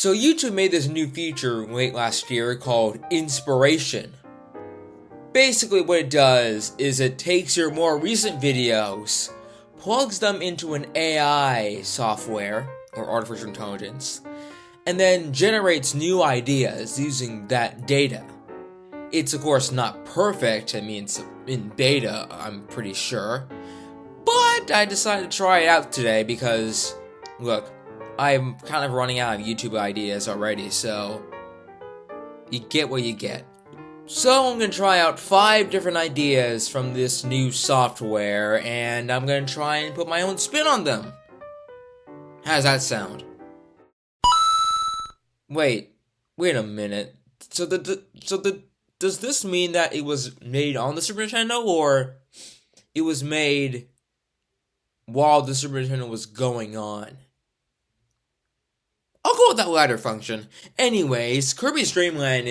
So YouTube made this new feature late last year called Inspiration. Basically what it does is it takes your more recent videos, plugs them into an AI software, or artificial intelligence, and then generates new ideas using that data. It's of course not perfect, I mean it's in beta, I'm pretty sure, but I decided to try it out today because, look, I'm kind of running out of YouTube ideas already, so you get what you get. So I'm going to try out 5 different ideas from this new software, and I'm going to try and put my own spin on them. How does that sound? Wait a minute. Does this mean that it was made on the Super Nintendo, or it was made while the Super Nintendo was going on? I'll go with that latter function. Anyways, Kirby's Dream Land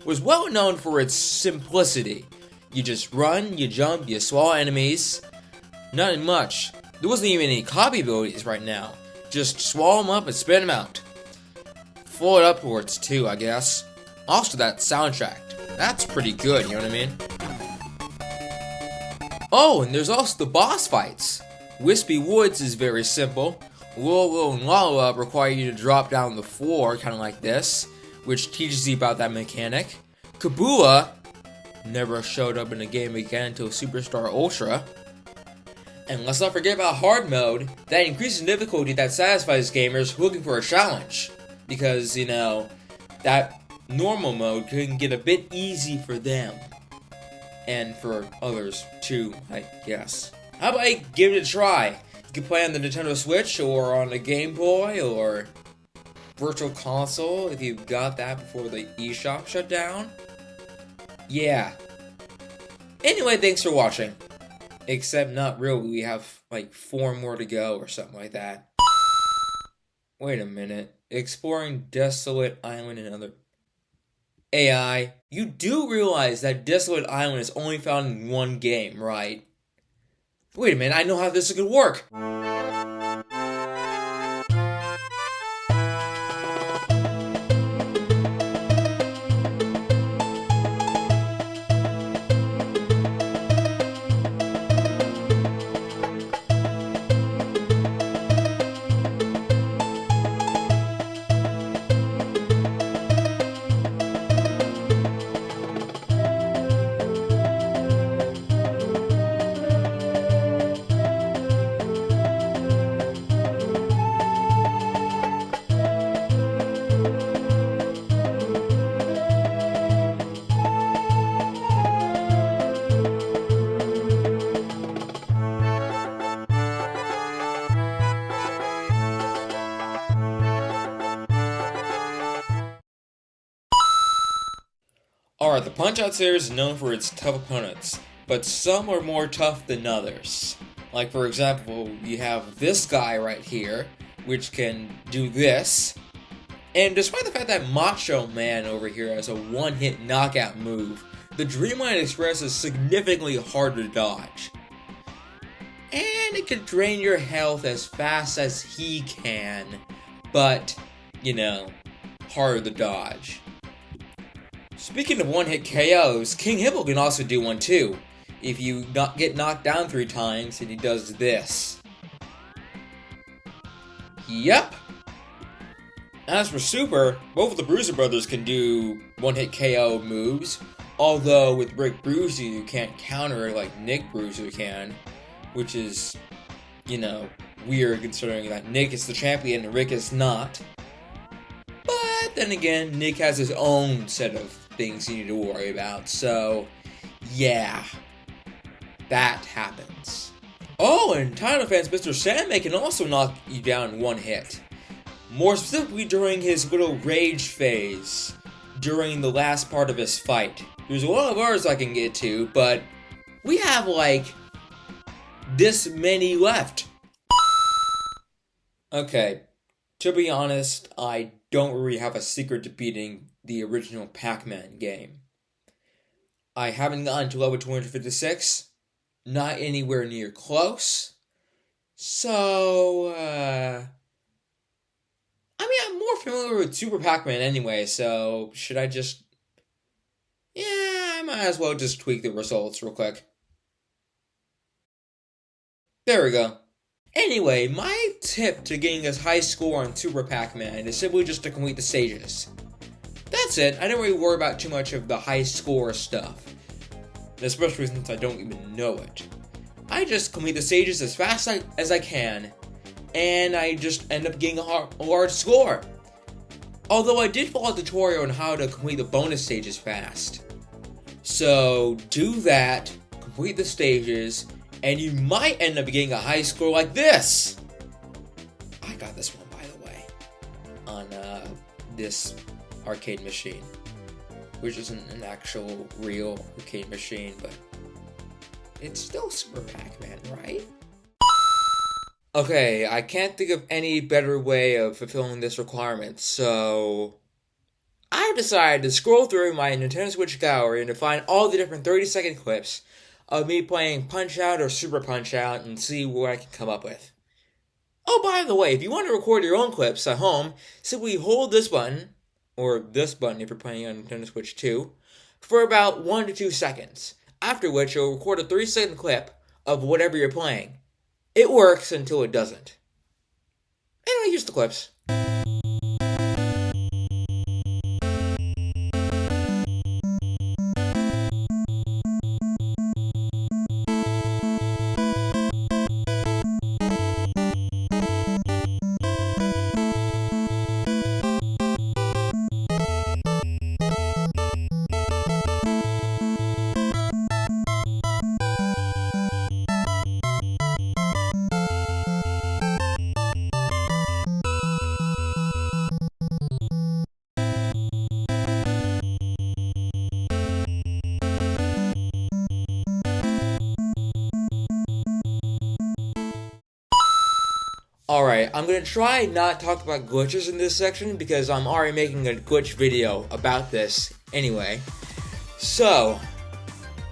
was well known for its simplicity. You just run, you jump, you swallow enemies. Nothing much. There wasn't even any copy abilities right now. Just swallow them up and spit them out. Float upwards too, I guess. Also that soundtrack. That's pretty good, you know what I mean? Oh, and there's also the boss fights. Wispy Woods is very simple. Lolo and Lolo require you to drop down the floor, kind of like this, which teaches you about that mechanic. Kabula never showed up in the game again until Superstar Ultra. And let's not forget about hard mode, that increases difficulty that satisfies gamers looking for a challenge. Because, you know, that normal mode can get a bit easy for them. And for others too, I guess. How about I give it a try? You can play on the Nintendo Switch, or on a Game Boy, or Virtual Console if you got that before the eShop shut down. Yeah. Anyway, thanks for watching. Except not really, we have like 4 more to go or something like that. Wait a minute. Exploring Desolatt Island and other... AI, you do realize that Desolatt Island is only found in one game, right? Wait a minute, I know how this is gonna work! Alright, the Punch-Out series is known for its tough opponents, but some are more tough than others. Like, for example, you have this guy right here, which can do this. And despite the fact that Macho Man over here has a one-hit knockout move, the Dreamland Express is significantly harder to dodge. And it can drain your health as fast as he can, but, you know, harder to dodge. Speaking of one-hit KOs, King Hippo can also do one too, if you get knocked down 3 times and he does this. Yep. As for Super, both of the Bruiser Brothers can do one-hit KO moves, although with Rick Bruiser you can't counter like Nick Bruiser can, which is, you know, weird considering that Nick is the champion and Rick is not. But then again, Nick has his own set of things you need to worry about, so yeah, that happens. Oh, and Title fans, Mr. Sandman can also knock you down in one hit. More specifically during his little rage phase, during the last part of his fight. There's a lot of others I can get to, but we have like this many left. Okay, to be honest, I don't really have a secret to beating the original Pac-Man game. I haven't gotten to level 256, not anywhere near close, so, I mean, I'm more familiar with Super Pac-Man anyway, so should I just... Yeah, I might as well just tweak the results real quick. There we go. Anyway, my tip to getting a high score on Super Pac-Man is simply just to complete the stages. That's it. I don't really worry about too much of the high score stuff, especially since I don't even know it. I just complete the stages as fast as I can, and I just end up getting a large score. Although I did follow a tutorial on how to complete the bonus stages fast. So do that, complete the stages, and you might end up getting a high score like this. I got this one, by the way, on this arcade machine, which isn't an actual real arcade machine, but it's still Super Pac-Man, right? Okay, I can't think of any better way of fulfilling this requirement, so I've decided to scroll through my Nintendo Switch gallery and to find all the different 30-second clips of me playing Punch-Out or Super Punch-Out and see what I can come up with. Oh, by the way, if you want to record your own clips at home, simply hold this button, or this button if you're playing on Nintendo Switch 2, for about 1 to 2 seconds, after which you'll record a 30-second clip of whatever you're playing. It works until it doesn't. Anyway, here's the clips. Alright, I'm gonna try not talk about glitches in this section because I'm already making a glitch video about this anyway. So,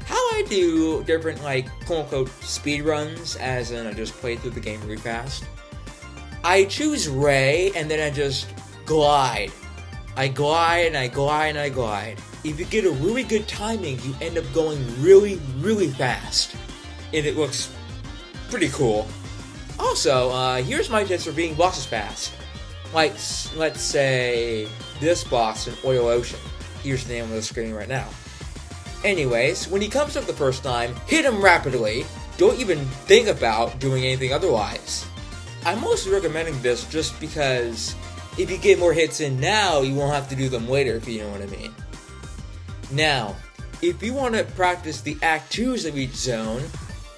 how I do different, like, quote-unquote speedruns, as in I just play through the game really fast. I choose Ray, and then I just glide. I glide, and I glide, and I glide. If you get a really good timing, you end up going really, really fast. And it looks pretty cool. Also, here's my tips for beating bosses fast. Like, let's say, this boss in Oil Ocean. Here's the name of the screen right now. Anyways, when he comes up the first time, hit him rapidly. Don't even think about doing anything otherwise. I'm mostly recommending this just because if you get more hits in now, you won't have to do them later, if you know what I mean. Now, if you want to practice the Act 2s of each zone,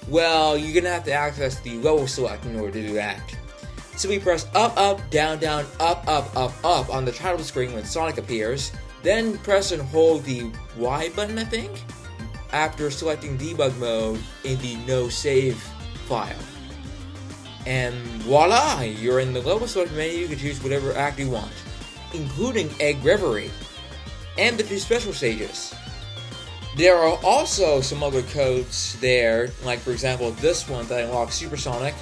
well, you're gonna have to access the level select in order to do that. So we press up, up, down, down, up, up, up, up on the title screen when Sonic appears, then press and hold the Y button, I think, after selecting debug mode in the no save file. And voila! You're in the level select menu. You can choose whatever act you want, including Egg Reverie, and the 2 special stages. There are also some other codes there, like for example this one that unlocks Supersonic,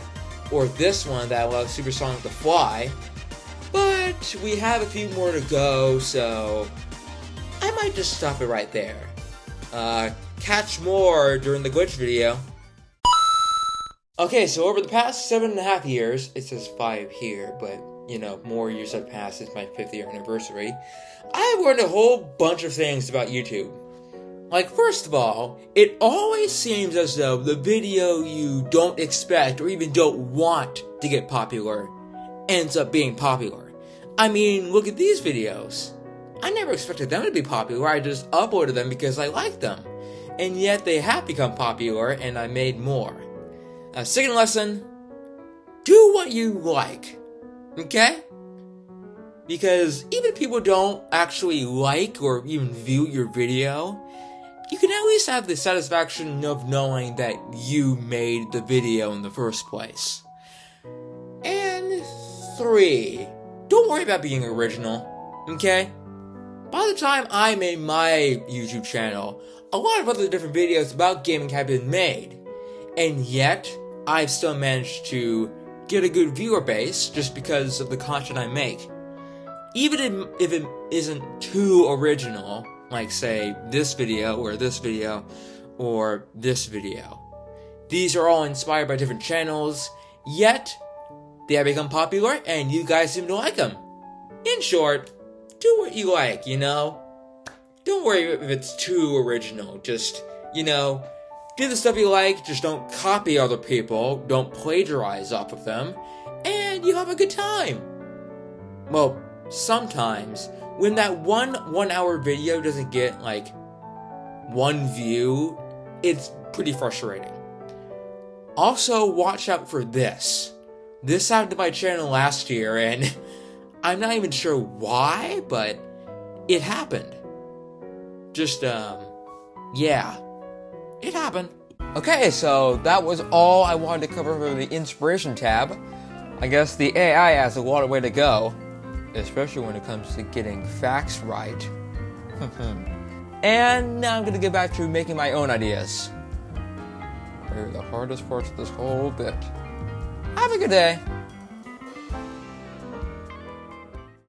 or this one that allows Supersonic to fly, but we have a few more to go, so I might just stop it right there. Catch more during the glitch video. Okay, so over the past 7.5 years, it says 5 here, but you know, more years have passed since my 5th year anniversary, I have learned a whole bunch of things about YouTube. Like, first of all, it always seems as though the video you don't expect or even don't want to get popular ends up being popular. I mean, look at these videos. I never expected them to be popular, I just uploaded them because I liked them. And yet they have become popular and I made more. Second lesson, do what you like, okay? Because even if people don't actually like or even view your video, you can at least have the satisfaction of knowing that you made the video in the first place. And 3, don't worry about being original, okay? By the time I made my YouTube channel, a lot of other different videos about gaming have been made, and yet I've still managed to get a good viewer base just because of the content I make. even if it isn't too original, like say this video or this video or this video. These are all inspired by different channels, yet they have become popular and you guys seem to like them. In short, do what you like, you know? Don't worry if it's too original, just, you know, do the stuff you like, just don't copy other people, don't plagiarize off of them, and you have a good time. Well, sometimes, when that one hour video doesn't get, like, 1 view, it's pretty frustrating. Also, watch out for this. This happened to my channel last year, and I'm not even sure why, but it happened. Just, yeah. It happened. Okay, so that was all I wanted to cover for the inspiration tab. I guess the AI has a lot of way to go, especially when it comes to getting facts right. And now I'm going to get back to making my own ideas. They're the hardest parts of this whole bit. Have a good day.